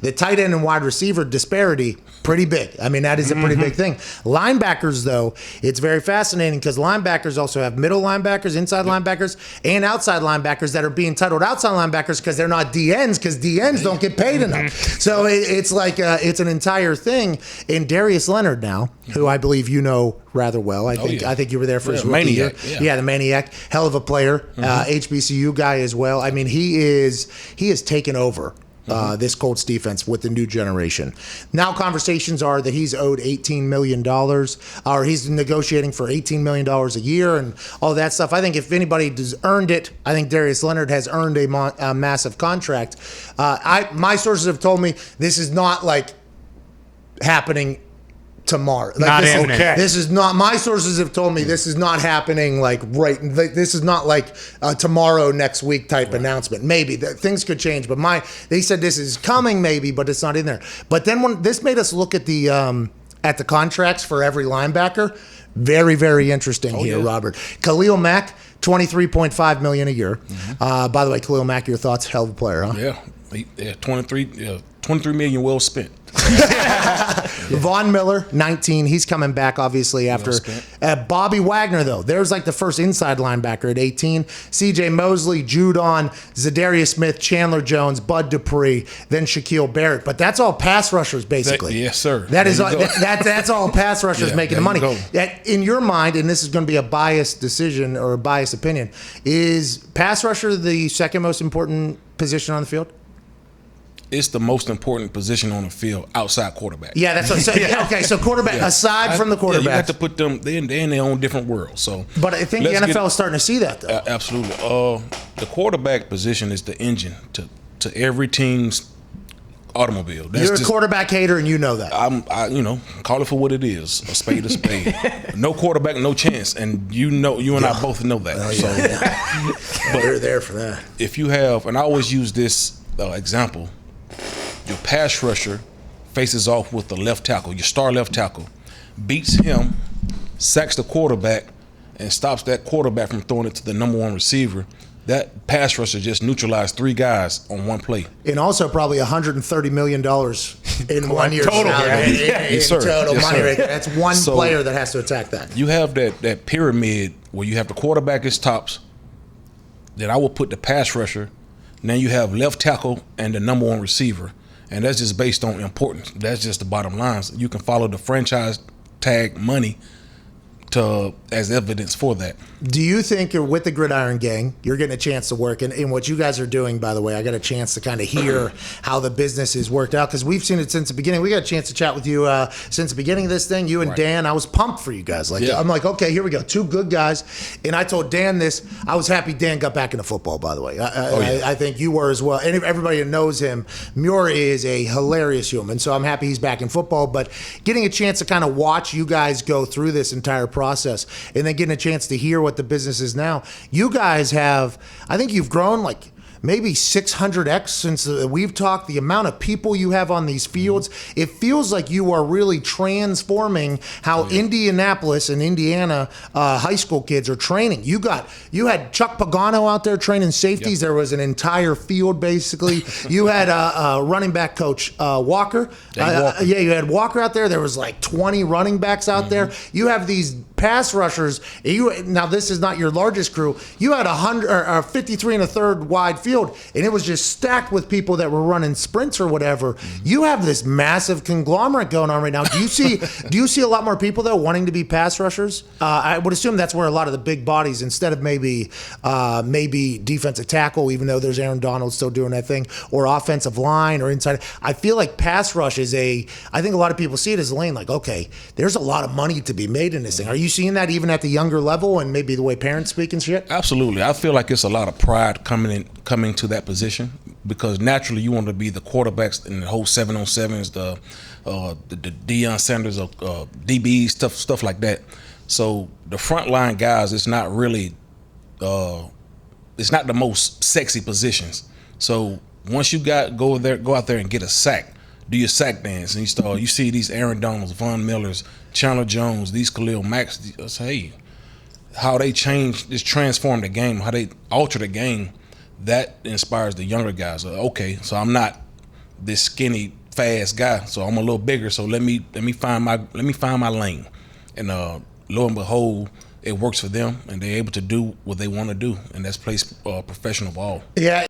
The tight end and wide receiver disparity, pretty big. I mean, that is a pretty big thing. Linebackers, though, it's very fascinating because linebackers also have middle linebackers, inside linebackers, and outside linebackers that are being titled outside linebackers because they're not DNs because DNs don't get paid enough. So it's like it's an entire thing. And Darius Leonard now, who I believe you know rather well. I think you were there for his rookie year. Yeah, the Maniac. Hell of a player. HBCU guy as well. I mean, he has taken over this Colts defense with the new generation. Now conversations are that he's owed $18 million, or he's negotiating for $18 million a year and all that stuff. I think if anybody has earned it, I think Darius Leonard has earned a massive contract. My sources have told me this is not like happening tomorrow. Like this is not. My sources have told me this is not happening like right. This is not like tomorrow, next week type announcement. Maybe things could change, but they said this is coming, maybe, but it's not in there. But then when this made us look at the contracts for every linebacker, very very interesting here, Robert. Khalil Mack, $23.5 million a year. By the way, Khalil Mack, your thoughts? Hell of a player, huh? Yeah, 23 million well spent. Von Miller, 19. He's coming back, obviously, after. Bobby Wagner, though. There's like the first inside linebacker at 18. C.J. Mosley, Judon, Zadarius Smith, Chandler Jones, Bud Dupree, then Shaquille Barrett. But that's all pass rushers, basically. Yes, sir. That's all pass rushers making the money. In your mind, and this is going to be a biased decision or a biased opinion, is pass rusher the second most important position on the field? It's the most important position on the field outside quarterback. Yeah, that's what. Okay, so quarterback aside from the quarterback, you have to put them. They're in their own different world. So, but I think the NFL is starting to see that, though. Absolutely. The quarterback position is the engine to every team's automobile. You're a quarterback hater, and you know that. Call it for what it is. A spade, a spade. No quarterback, no chance, and you and I both know that. But you're there for that. If you have, and I always use this example. Your pass rusher faces off with the left tackle, your star left tackle, beats him, sacks the quarterback, and stops that quarterback from throwing it to the number one receiver. That pass rusher just neutralized 3 guys on one play. And also probably $130 million in 1 year. Total. Yes, sir. Total money right there. That's one player that has to attack that. You have that pyramid where you have the quarterback as tops. Then I will put the pass rusher. Now you have left tackle and the number one receiver. And that's just based on importance. That's just the bottom line. So you can follow the franchise tag money as evidence for that. Do you think you're with the Gridiron Gang, you're getting a chance to work, and what you guys are doing, by the way, I got a chance to kind of hear how the business has worked out, because we've seen it since the beginning. We got a chance to chat with you since the beginning of this thing, you and Dan. I was pumped for you guys. I'm like, okay, here we go. 2 good guys. And I told Dan this. I was happy Dan got back into football, by the way. I think you were as well. And everybody that knows him, Muir is a hilarious human, so I'm happy he's back in football. But getting a chance to kind of watch you guys go through this entire process and then getting a chance to hear what the business is now. You guys have, I think you've grown like maybe 600x since we've talked. The amount of people you have on these fields, it feels like you are really transforming how Indianapolis and Indiana high school kids are training. You had Chuck Pagano out there training safeties. There was an entire field basically. You had running back coach Walker. You had Walker out there. There was like 20 running backs out there. You have these pass rushers. Now this is not your largest crew. You had 53 and a third wide field. And it was just stacked with people that were running sprints or whatever. You have this massive conglomerate going on right now. Do you see a lot more people though wanting to be pass rushers? I would assume that's where a lot of the big bodies, instead of maybe defensive tackle, even though there's Aaron Donald still doing that thing, or offensive line or inside. I feel like pass rush is I think a lot of people see it as a lane, like, okay, there's a lot of money to be made in this thing. Are you seeing that even at the younger level and maybe the way parents speak and shit? Absolutely. I feel like it's a lot of pride coming to that position, because naturally you want to be the quarterbacks in the whole 7-on-7s, the Deion Sanders, DBs, stuff like that. So the frontline guys, it's not really, it's not the most sexy positions. So once you go out there and get a sack, do your sack dance, and you see these Aaron Donalds, Von Millers, Chandler Jones, these Khalil Macks. Hey, how they transform the game, how they alter the game. That inspires the younger guys. Okay, so I'm not this skinny, fast guy. So I'm a little bigger. So let me find my lane. And lo and behold, it works for them, and they're able to do what they want to do, and that's play professional ball. Yeah.